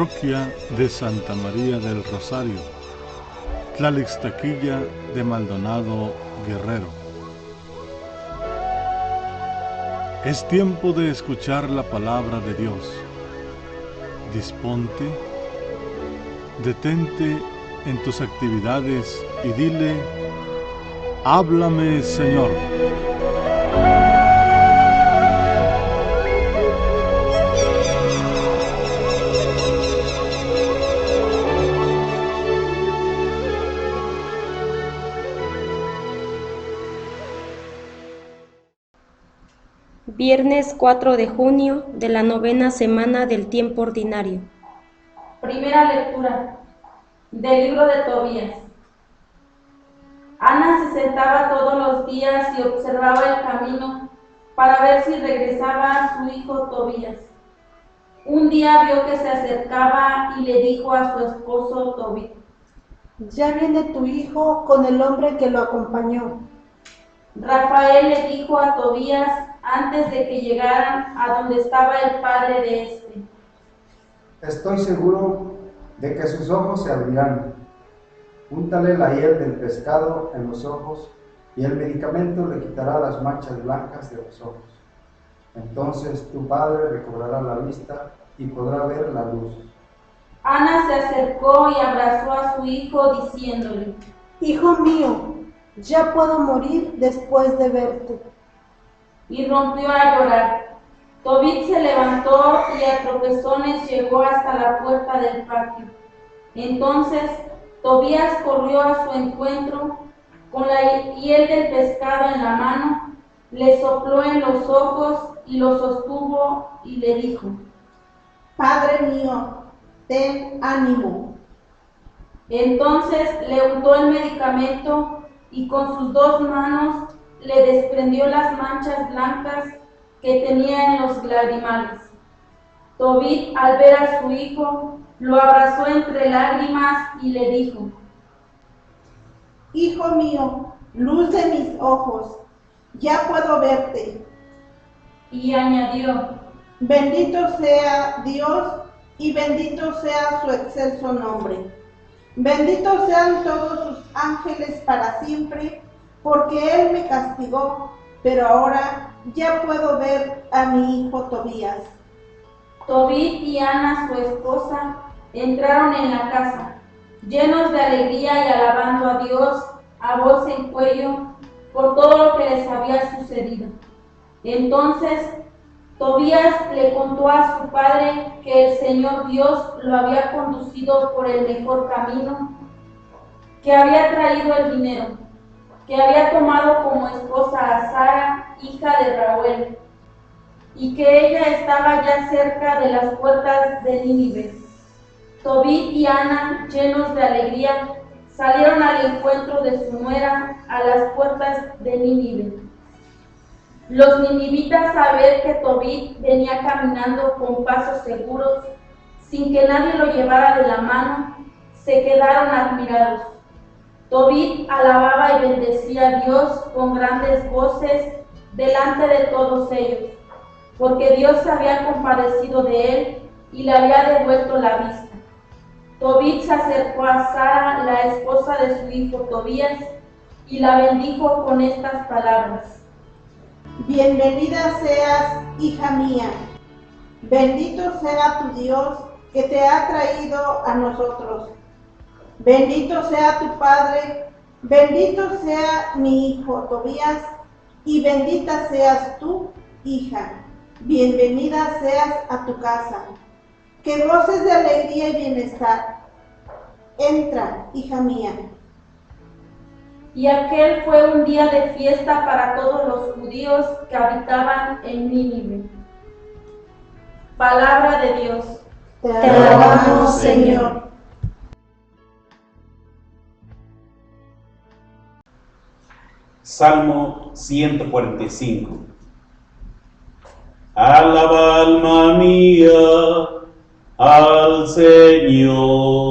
Parroquia de Santa María del Rosario, Tlalixtequilla de Maldonado, Guerrero. Es tiempo de escuchar la palabra de Dios. Disponte, detente en tus actividades y dile: háblame, Señor. Viernes 4 de junio de la 9ª semana del tiempo ordinario. Primera lectura del libro de Tobías. Ana se sentaba todos los días y observaba el camino para ver si regresaba su hijo Tobías. Un día vio que se acercaba y le dijo a su esposo Tobit: ya viene tu hijo con el hombre que lo acompañó. Rafael le dijo a Tobías antes de que llegaran a donde estaba el padre de este: estoy seguro de que sus ojos se abrirán. Úntale la hiel del pescado en los ojos y el medicamento le quitará las manchas blancas de los ojos. Entonces tu padre recobrará la vista y podrá ver la luz. Ana se acercó y abrazó a su hijo diciéndole: hijo mío, ya puedo morir después de verte. Y rompió a llorar. Tobit se levantó y a tropezones llegó hasta la puerta del patio. Entonces Tobías corrió a su encuentro con la hiel del pescado en la mano, le sopló en los ojos y lo sostuvo y le dijo: padre mío, ten ánimo. Entonces le untó el medicamento y con sus 2 manos le desprendió las manchas blancas que tenía en los lagrimales. Tobit, al ver a su hijo, lo abrazó entre lágrimas y le dijo: hijo mío, luz de mis ojos, ya puedo verte. Y añadió: bendito sea Dios y bendito sea su excelso nombre. Benditos sean todos sus ángeles para siempre, porque él me castigó, pero ahora ya puedo ver a mi hijo Tobías. Tobit y Ana, su esposa, entraron en la casa, llenos de alegría y alabando a Dios a voz en cuello por todo lo que les había sucedido. Entonces Tobías le contó a su padre que el Señor Dios lo había conducido por el mejor camino, que había traído el dinero, que había tomado como esposa a Sara, hija de Reuel, y que ella estaba ya cerca de las puertas de Nínive. Tobit y Ana, llenos de alegría, salieron al encuentro de su nuera a las puertas de Nínive. Los ninivitas, al ver que Tobit venía caminando con pasos seguros, sin que nadie lo llevara de la mano, se quedaron admirados. Tobit alababa y bendecía a Dios con grandes voces delante de todos ellos, porque Dios se había compadecido de él y le había devuelto la vista. Tobit se acercó a Sara, la esposa de su hijo Tobías, y la bendijo con estas palabras: bienvenida seas, hija mía. Bendito sea tu Dios que te ha traído a nosotros. Bendito sea tu padre, bendito sea mi hijo Tobías, y bendita seas tú, hija. Bienvenida seas a tu casa. Que goces de alegría y bienestar. Entra, hija mía. Y aquel fue un día de fiesta para todos los judíos que habitaban en Nínive. Palabra de Dios. Te alabamos, Señor. Salmo 145. Alaba, alma mía, al Señor.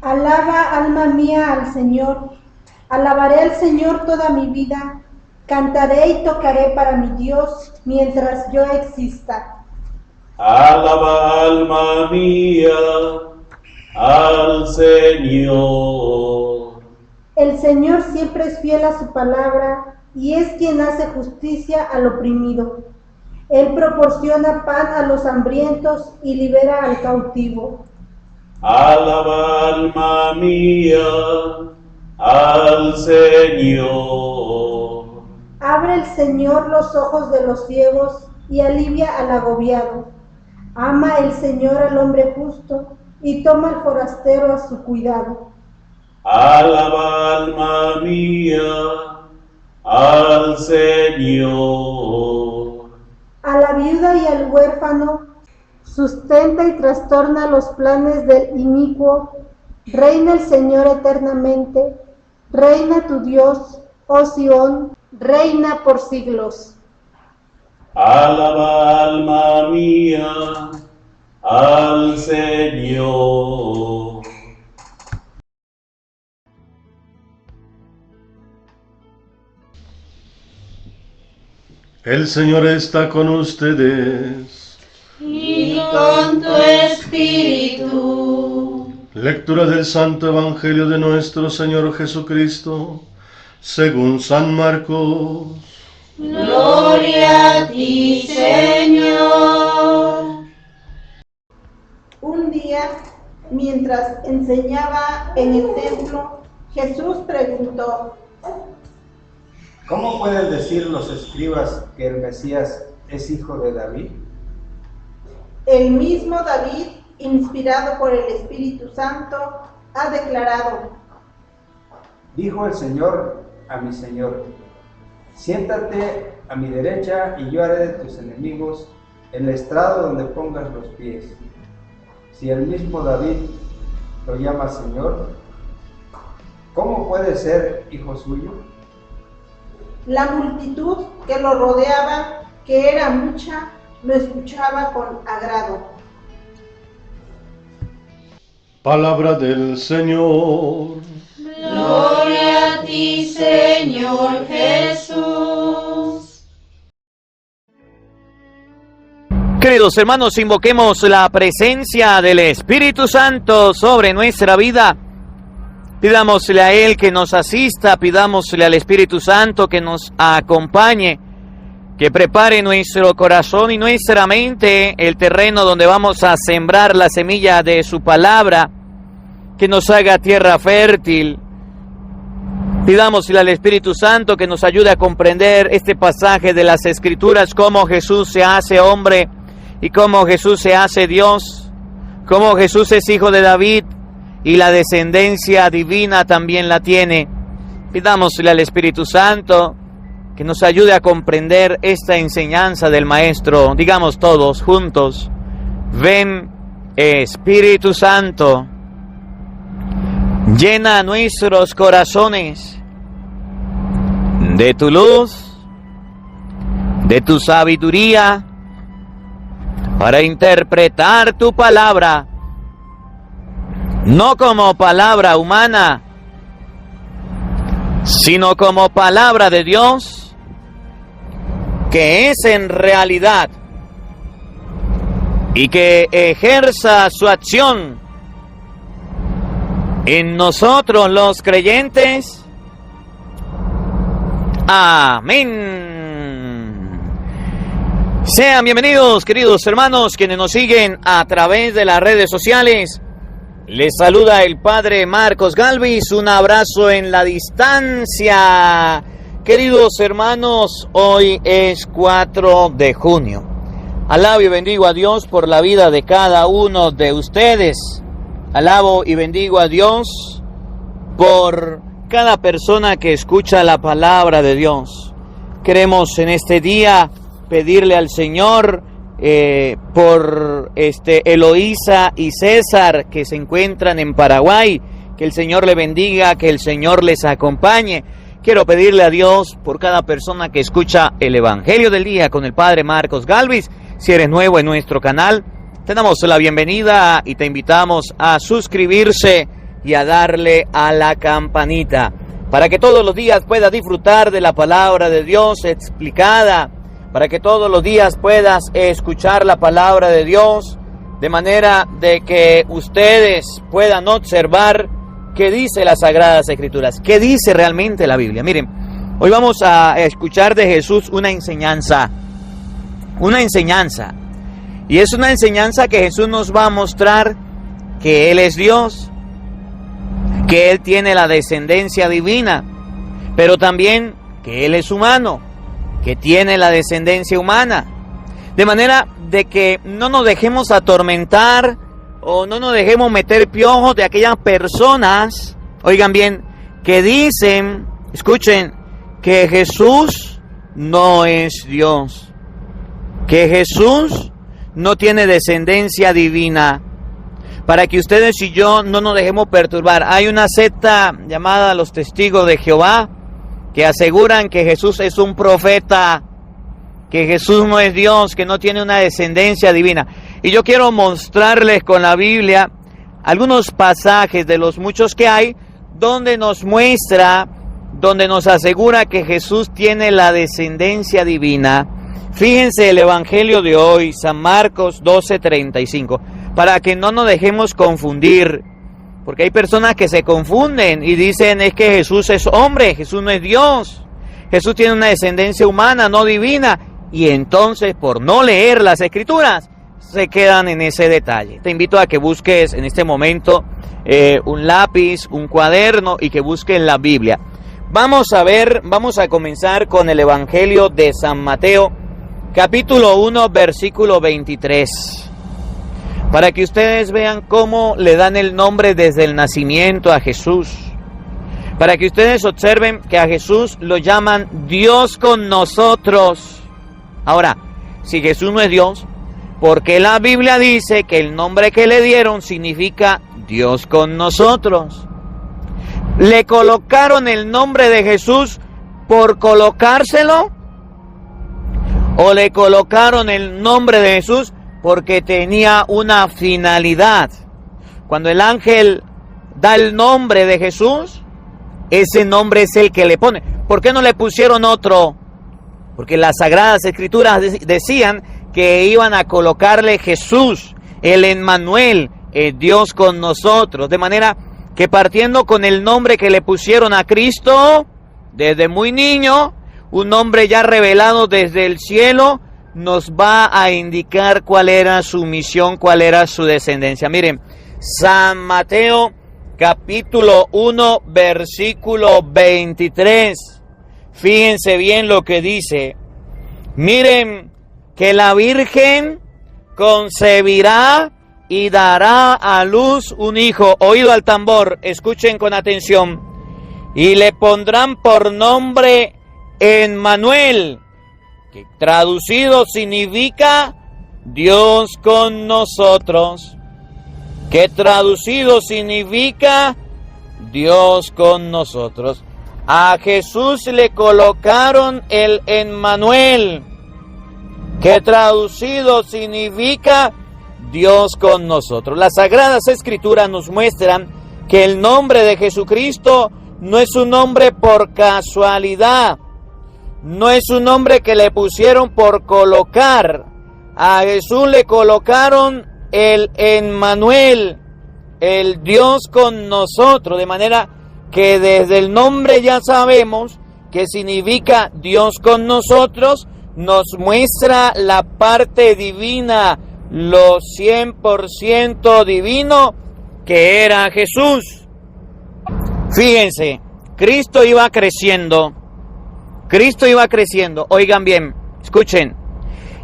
Alaba, alma mía, al Señor. Alabaré al Señor toda mi vida. Cantaré y tocaré para mi Dios mientras yo exista. Alaba alma mía al Señor. El Señor siempre es fiel a su palabra y es quien hace justicia al oprimido. Él proporciona pan a los hambrientos y libera al cautivo. Alaba alma mía al Señor. Abre el Señor los ojos de los ciegos y alivia al agobiado. Ama el Señor al hombre justo y toma al forastero a su cuidado. Alaba alma mía al Señor. A la viuda y al huérfano sustenta y trastorna los planes del inicuo. Reina el Señor eternamente. Reina tu Dios, oh Sión, reina por siglos. Alaba alma mía al Señor. El Señor está con ustedes. Y con tu espíritu. Lectura del Santo Evangelio de nuestro Señor Jesucristo, según San Marcos. Gloria a ti, Señor. Un día, mientras enseñaba en el templo, Jesús preguntó: ¿Cómo pueden decir los escribas que el Mesías es hijo de David? El mismo David, inspirado por el Espíritu Santo, ha declarado: Dijo el Señor a mi Señor: siéntate a mi derecha y yo haré de tus enemigos el estrado donde pongas los pies. Si el mismo David lo llama Señor, ¿cómo puede ser hijo suyo? La multitud que lo rodeaba, que era mucha, lo escuchaba con agrado. Palabra del Señor. Gloria a ti, Señor Jesús. Queridos hermanos, invoquemos la presencia del Espíritu Santo sobre nuestra vida. Pidámosle a Él que nos asista, pidámosle al Espíritu Santo que nos acompañe, que prepare nuestro corazón y nuestra mente, el terreno donde vamos a sembrar la semilla de su palabra, que nos haga tierra fértil. Pidámosle al Espíritu Santo que nos ayude a comprender este pasaje de las Escrituras, cómo Jesús se hace hombre y cómo Jesús se hace Dios, cómo Jesús es hijo de David y la descendencia divina también la tiene. Pidámosle al Espíritu Santo que nos ayude a comprender esta enseñanza del Maestro. Digamos todos juntos: ven, Espíritu Santo, llena nuestros corazones de tu luz, de tu sabiduría, para interpretar tu palabra, no como palabra humana, sino como palabra de Dios, que es en realidad, y que ejerza su acción en nosotros los creyentes. Amén. Sean bienvenidos, queridos hermanos, quienes nos siguen a través de las redes sociales. Les saluda el Padre Marcos Galvis, un abrazo en la distancia. Queridos hermanos, hoy es 4 de junio. Alabo y bendigo a Dios por la vida de cada uno de ustedes. Alabo y bendigo a Dios por cada persona que escucha la palabra de Dios. Queremos en este día pedirle al Señor por Eloísa y César, que se encuentran en Paraguay, que el Señor le bendiga, que el Señor les acompañe. Quiero pedirle a Dios por cada persona que escucha el Evangelio del Día con el Padre Marcos Galvis. Si eres nuevo en nuestro canal, te damos la bienvenida y te invitamos a suscribirse y a darle a la campanita para que todos los días pueda disfrutar de la palabra de Dios explicada, para que todos los días puedas escuchar la palabra de Dios, de manera de que ustedes puedan observar qué dice las Sagradas Escrituras, qué dice realmente la Biblia. Miren, hoy vamos a escuchar de Jesús una enseñanza, y es una enseñanza que Jesús nos va a mostrar que Él es Dios, que Él tiene la descendencia divina, pero también que Él es humano, que tiene la descendencia humana, de manera de que no nos dejemos atormentar o no nos dejemos meter piojos de aquellas personas, oigan bien, que dicen, escuchen, que Jesús no es Dios, que Jesús no tiene descendencia divina, para que ustedes y yo no nos dejemos perturbar. Hay una secta llamada los Testigos de Jehová, que aseguran que Jesús es un profeta, que Jesús no es Dios, que no tiene una descendencia divina. Y yo quiero mostrarles con la Biblia algunos pasajes de los muchos que hay, donde nos muestra, donde nos asegura que Jesús tiene la descendencia divina. Fíjense el Evangelio de hoy, San Marcos 12:35, para que no nos dejemos confundir. Porque hay personas que se confunden y dicen es que Jesús es hombre, Jesús no es Dios. Jesús tiene una descendencia humana, no divina. Y entonces, por no leer las Escrituras, se quedan en ese detalle. Te invito a que busques en este momento un lápiz, un cuaderno y que busques la Biblia. Vamos a comenzar con el Evangelio de San Mateo, capítulo 1, versículo 23. Para que ustedes vean cómo le dan el nombre desde el nacimiento a Jesús. Para que ustedes observen que a Jesús lo llaman Dios con nosotros. Ahora, si Jesús no es Dios, ¿por qué la Biblia dice que el nombre que le dieron significa Dios con nosotros? ¿Le colocaron el nombre de Jesús por colocárselo? ¿O le colocaron el nombre de Jesús porque tenía una finalidad? Cuando el ángel da el nombre de Jesús, ese nombre es el que le pone. ¿Por qué no le pusieron otro? Porque las Sagradas Escrituras decían que iban a colocarle Jesús, el Emmanuel, el Dios con nosotros. De manera que partiendo con el nombre que le pusieron a Cristo, desde muy niño, un nombre ya revelado desde el cielo, nos va a indicar cuál era su misión, cuál era su descendencia. Miren, San Mateo capítulo 1, versículo 23. Fíjense bien lo que dice. Miren, que la Virgen concebirá y dará a luz un hijo. Oído al tambor, escuchen con atención. Y le pondrán por nombre Emmanuel, que traducido significa Dios con nosotros. Que traducido significa Dios con nosotros. A Jesús le colocaron el Emmanuel, que traducido significa Dios con nosotros. Las Sagradas Escrituras nos muestran que el nombre de Jesucristo no es un nombre por casualidad, no es un nombre que le pusieron por colocar. A Jesús le colocaron el Emmanuel, el Dios con nosotros, de manera que desde el nombre ya sabemos que significa Dios con nosotros, nos muestra la parte divina, lo 100% divino que era Jesús. Fíjense, Cristo iba creciendo, oigan bien, escuchen,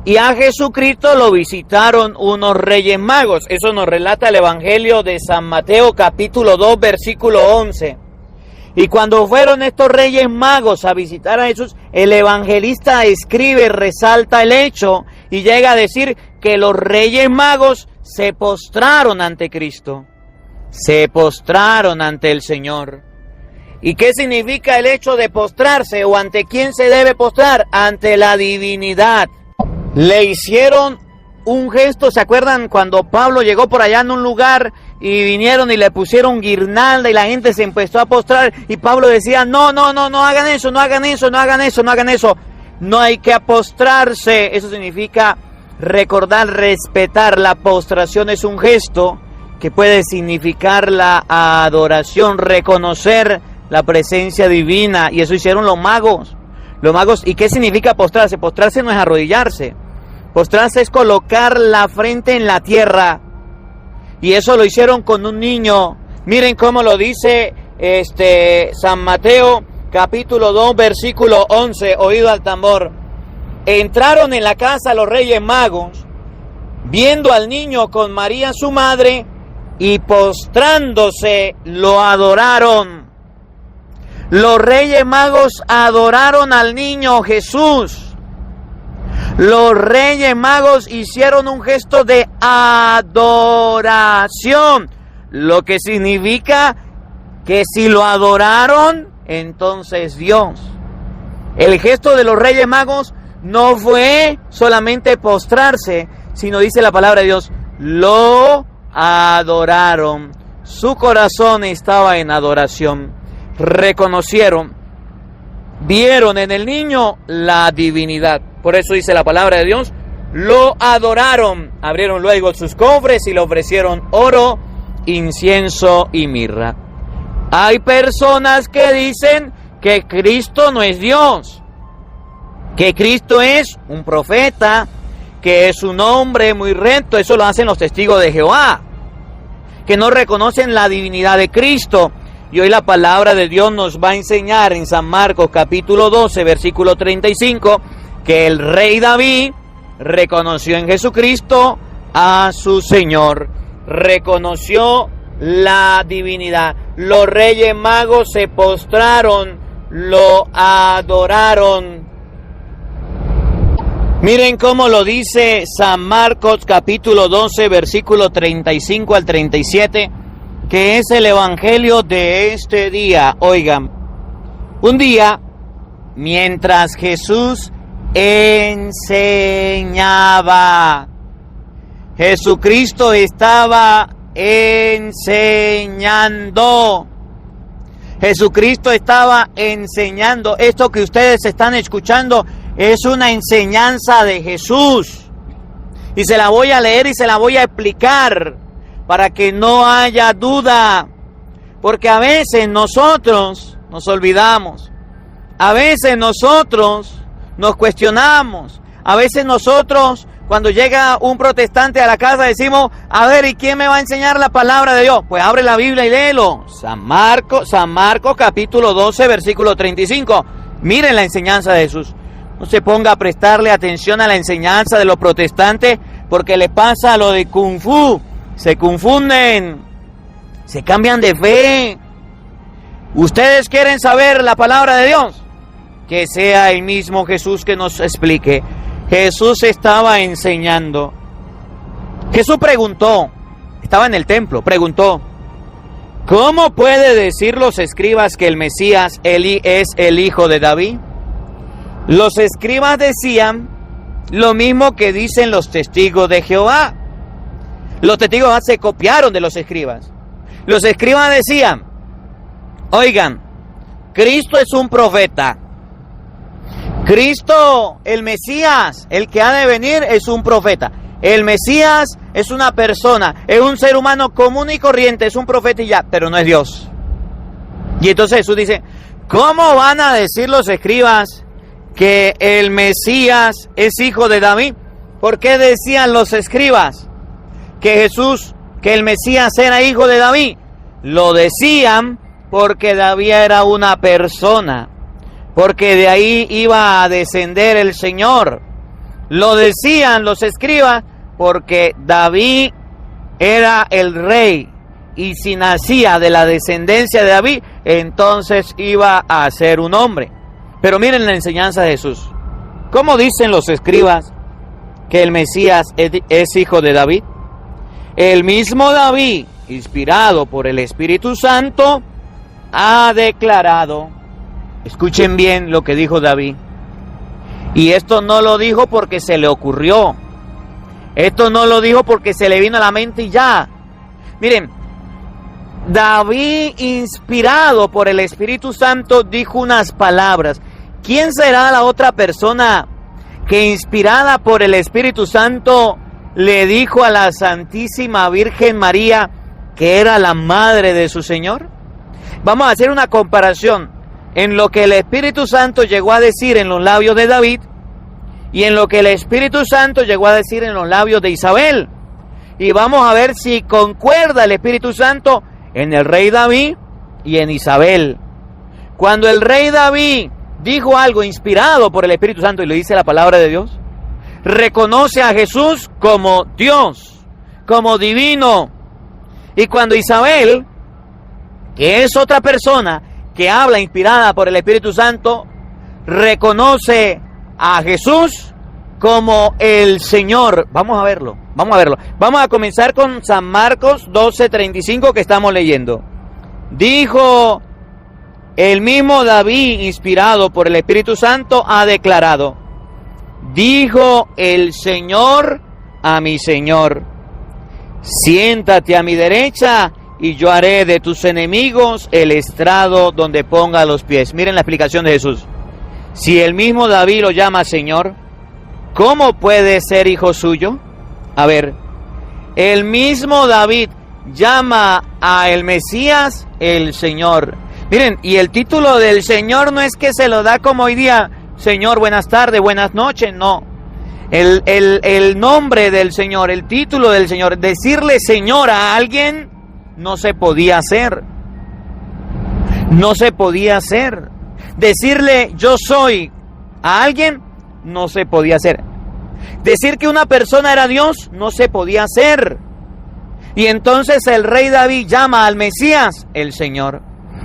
y a Jesucristo lo visitaron unos reyes magos. Eso nos relata el Evangelio de San Mateo capítulo 2 versículo 11. Y cuando fueron estos reyes magos a visitar a Jesús, el evangelista escribe, resalta el hecho y llega a decir que los reyes magos se postraron ante Cristo, se postraron ante el Señor. ¿Y qué significa el hecho de postrarse o ante quién se debe postrar? Ante la divinidad. Le hicieron un gesto, ¿se acuerdan cuando Pablo llegó por allá en un lugar y vinieron y le pusieron guirnalda y la gente se empezó a postrar y Pablo decía, no hagan eso, no hagan eso, no hagan eso, no hagan eso? no hay que postrarse. Eso significa recordar, respetar. La postración es un gesto que puede significar la adoración, reconocer la presencia divina, y eso hicieron los magos. ¿Y qué significa postrarse? Postrarse no es arrodillarse. Postrarse es colocar la frente en la tierra, y eso lo hicieron con un niño. Miren cómo lo dice San Mateo, capítulo 2, versículo 11, oído al tambor. Entraron en la casa los reyes magos, viendo al niño con María su madre, y postrándose lo adoraron. Los reyes magos adoraron al niño Jesús. Los reyes magos hicieron un gesto de adoración, lo que significa que si lo adoraron, entonces Dios. El gesto de los reyes magos no fue solamente postrarse, sino, dice la palabra de Dios, lo adoraron. Su corazón estaba en adoración. Reconocieron, vieron en el niño la divinidad. Por eso dice la palabra de Dios, lo adoraron. Abrieron luego sus cofres y le ofrecieron oro, incienso y mirra. Hay personas que dicen que Cristo no es Dios, que Cristo es un profeta, que es un hombre muy recto. Eso lo hacen los testigos de Jehová, que no reconocen la divinidad de Cristo. Y hoy la palabra de Dios nos va a enseñar en San Marcos capítulo 12, versículo 35, que el rey David reconoció en Jesucristo a su Señor, reconoció la divinidad. Los reyes magos se postraron, lo adoraron. Miren cómo lo dice San Marcos capítulo 12, versículo 35 al 37, que es el evangelio de este día. Oigan, un día, mientras Jesús enseñaba, Jesucristo estaba enseñando. Jesucristo estaba enseñando. Esto que ustedes están escuchando es una enseñanza de Jesús. Y se la voy a leer y se la voy a explicar para que no haya duda. Porque a veces nosotros nos olvidamos. A veces nosotros nos cuestionamos. A veces nosotros, cuando llega un protestante a la casa, decimos, a ver, ¿y quién me va a enseñar la palabra de Dios? Pues abre la Biblia y léelo. San Marcos capítulo 12, versículo 35. Miren la enseñanza de Jesús. No se ponga a prestarle atención a la enseñanza de los protestantes, porque les pasa lo de Kung Fu. Se confunden, se cambian de fe. ¿Ustedes quieren saber la palabra de Dios? Que sea el mismo Jesús que nos explique. Jesús estaba enseñando. Jesús preguntó, estaba en el templo, preguntó, ¿cómo puede decir los escribas que el Mesías es el hijo de David? Los escribas decían lo mismo que dicen los testigos de Jehová. Los testigos de Jehová se copiaron de los escribas. Los escribas decían, oigan, Cristo es un profeta. Cristo, el Mesías, el que ha de venir, es un profeta. El Mesías es una persona, es un ser humano común y corriente, es un profeta y ya, pero no es Dios. Y entonces Jesús dice, ¿cómo van a decir los escribas que el Mesías es hijo de David? ¿Por qué decían los escribas que el Mesías era hijo de David? Lo decían porque David era una persona, porque de ahí iba a descender el Señor. Lo decían los escribas porque David era el rey, y si nacía de la descendencia de David, entonces iba a ser un hombre. Pero miren la enseñanza de Jesús. ¿Cómo dicen los escribas que el Mesías es hijo de David? El mismo David, inspirado por el Espíritu Santo, ha declarado, escuchen bien lo que dijo David, y esto no lo dijo porque se le ocurrió, esto no lo dijo porque se le vino a la mente y ya. Miren, David, inspirado por el Espíritu Santo, dijo unas palabras ¿quién será la otra persona que, inspirada por el Espíritu Santo, le dijo a la Santísima Virgen María que era la madre de su Señor? Vamos a hacer una comparación en lo que el Espíritu Santo llegó a decir en los labios de David y en lo que el Espíritu Santo llegó a decir en los labios de Isabel. Y vamos a ver si concuerda el Espíritu Santo en el rey David y en Isabel. Cuando el rey David dijo algo inspirado por el Espíritu Santo, y lo dice la palabra de Dios, reconoce a Jesús como Dios, como divino. Y cuando Isabel, que es otra persona que habla inspirada por el Espíritu Santo, reconoce a Jesús como el Señor. Vamos a verlo. Vamos a comenzar con San Marcos 12:35 que estamos leyendo. Dijo el mismo David, inspirado por el Espíritu Santo, ha declarado: dijo el Señor a mi Señor, siéntate a mi derecha y yo haré de tus enemigos el estrado donde ponga los pies. Miren la explicación de Jesús. Si el mismo David lo llama Señor, ¿cómo puede ser hijo suyo? A ver, el mismo David llama a el Mesías el Señor. Miren, y el título del Señor no es que se lo da como hoy día, Señor, buenas tardes, buenas noches, no. El nombre del Señor, el título del Señor, decirle Señor a alguien no se podía hacer. No se podía hacer. Decirle yo soy a alguien no se podía hacer. Decir que una persona era Dios no se podía hacer. Y entonces el rey David llama al Mesías el Señor.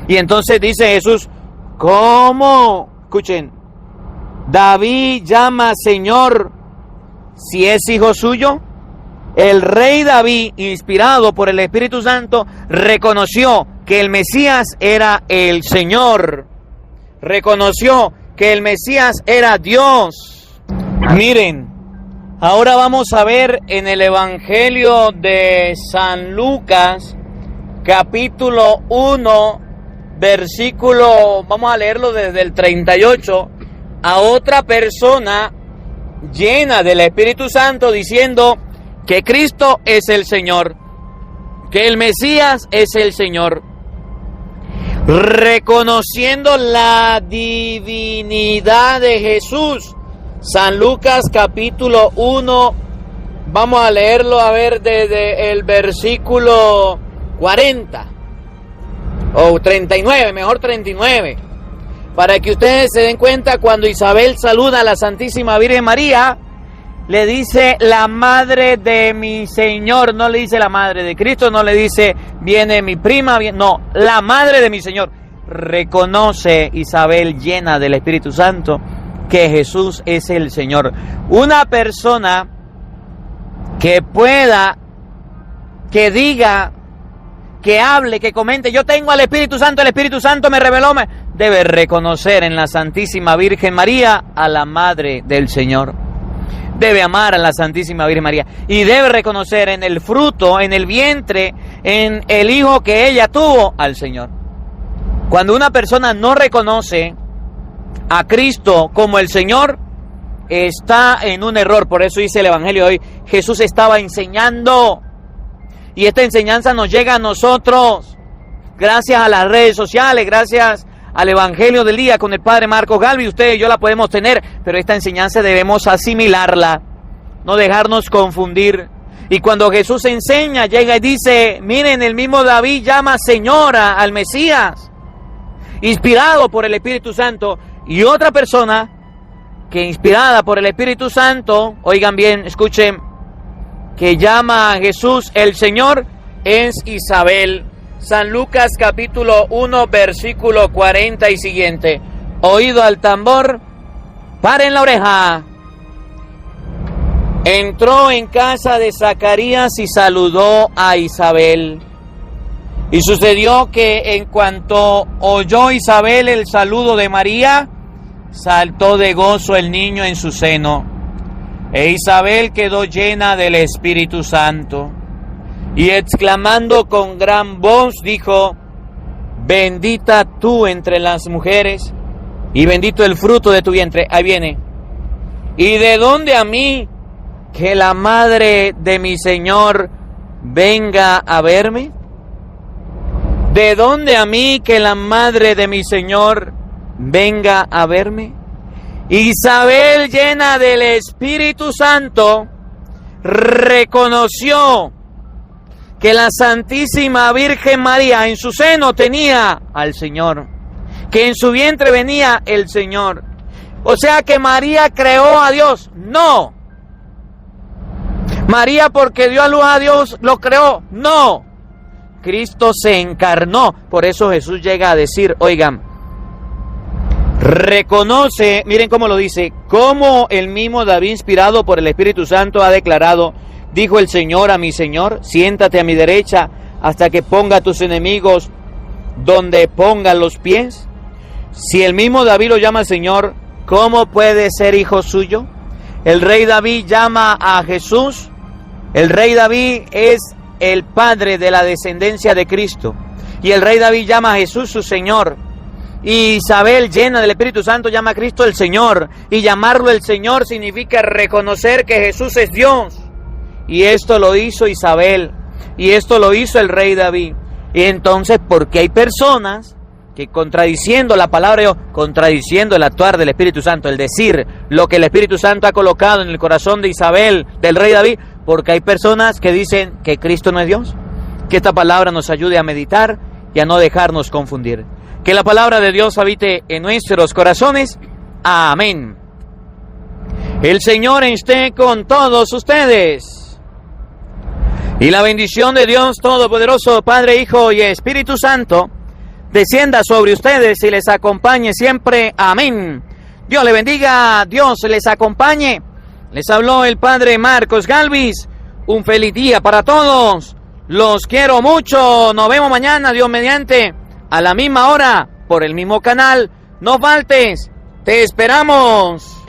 Y entonces dice Jesús, ¿cómo? Escuchen, David llama Señor si es hijo suyo. El rey David, inspirado por el Espíritu Santo, reconoció que el Mesías era el Señor. Reconoció que el Mesías era Dios. Miren, ahora vamos a ver en el Evangelio de San Lucas, capítulo 1, versículo, vamos a leerlo desde el 38, a otra persona llena del Espíritu Santo diciendo que Cristo es el Señor, que el Mesías es el Señor, reconociendo la divinidad de Jesús. San Lucas capítulo 1, vamos a leerlo a ver desde el versículo 40 o 39, mejor 39, para que ustedes se den cuenta. Cuando Isabel saluda a la Santísima Virgen María, le dice la madre de mi Señor, no le dice la madre de Cristo, no le dice viene mi prima, no, la madre de mi Señor. Reconoce Isabel, llena del Espíritu Santo, que Jesús es el Señor. Una persona que pueda, que diga, que hable, que comente, yo tengo al Espíritu Santo, el Espíritu Santo me reveló, debe reconocer en la Santísima Virgen María a la madre del Señor. Debe amar a la Santísima Virgen María y debe reconocer en el fruto, en el vientre, en el hijo que ella tuvo, al Señor. Cuando una persona no reconoce a Cristo como el Señor, está en un error. Por eso dice el Evangelio hoy, Jesús estaba enseñando, y esta enseñanza nos llega a nosotros gracias a las redes sociales, gracias al Evangelio del día con el Padre Marcos Galvis. Usted y yo la podemos tener, pero esta enseñanza debemos asimilarla, no dejarnos confundir. Y cuando Jesús enseña, llega y dice, miren, el mismo David llama Señora al Mesías, inspirado por el Espíritu Santo. Y otra persona que inspirada por el Espíritu Santo, oigan bien, escuchen, que llama a Jesús el Señor, es Isabel. San Lucas capítulo 1, versículo 40 y siguiente. Oído al tambor, paren la oreja. Entró en casa de Zacarías y saludó a Isabel. Y sucedió que en cuanto oyó Isabel el saludo de María, saltó de gozo el niño en su seno. E Isabel quedó llena del Espíritu Santo. Y exclamando con gran voz dijo, bendita tú entre las mujeres, y bendito el fruto de tu vientre. Ahí viene. ¿Y de dónde a mí que la madre de mi Señor venga a verme? ¿De dónde a mí que la madre de mi Señor venga a verme? Isabel, llena del Espíritu Santo, reconoció que la Santísima Virgen María en su seno tenía al Señor, que en su vientre venía el Señor. O sea que María creó a Dios. No. María, porque dio a luz a Dios, lo creó. No. Cristo se encarnó. Por eso Jesús llega a decir, oigan, reconoce, miren cómo lo dice, como el mismo David, inspirado por el Espíritu Santo, ha declarado, dijo el Señor a mi Señor, siéntate a mi derecha hasta que ponga a tus enemigos donde ponga los pies. Si el mismo David lo llama Señor, ¿cómo puede ser hijo suyo? El rey David llama a Jesús. El rey David es el padre de la descendencia de Cristo. Y el rey David llama a Jesús su Señor. Y Isabel, llena del Espíritu Santo, llama a Cristo el Señor. Y llamarlo el Señor significa reconocer que Jesús es Dios. Y esto lo hizo Isabel. Y esto lo hizo el rey David. Y entonces, ¿por qué hay personas que contradiciendo la palabra de Dios, contradiciendo el actuar del Espíritu Santo, el decir lo que el Espíritu Santo ha colocado en el corazón de Isabel, del rey David, porque hay personas que dicen que Cristo no es Dios? Que esta palabra nos ayude a meditar y a no dejarnos confundir. Que la palabra de Dios habite en nuestros corazones. Amén. El Señor esté con todos ustedes. Y la bendición de Dios Todopoderoso, Padre, Hijo y Espíritu Santo, descienda sobre ustedes y les acompañe siempre. Amén. Dios le bendiga, Dios les acompañe. Les habló el Padre Marcos Galvis. Un feliz día para todos. Los quiero mucho. Nos vemos mañana, Dios mediante, a la misma hora, por el mismo canal. No faltes. Te esperamos.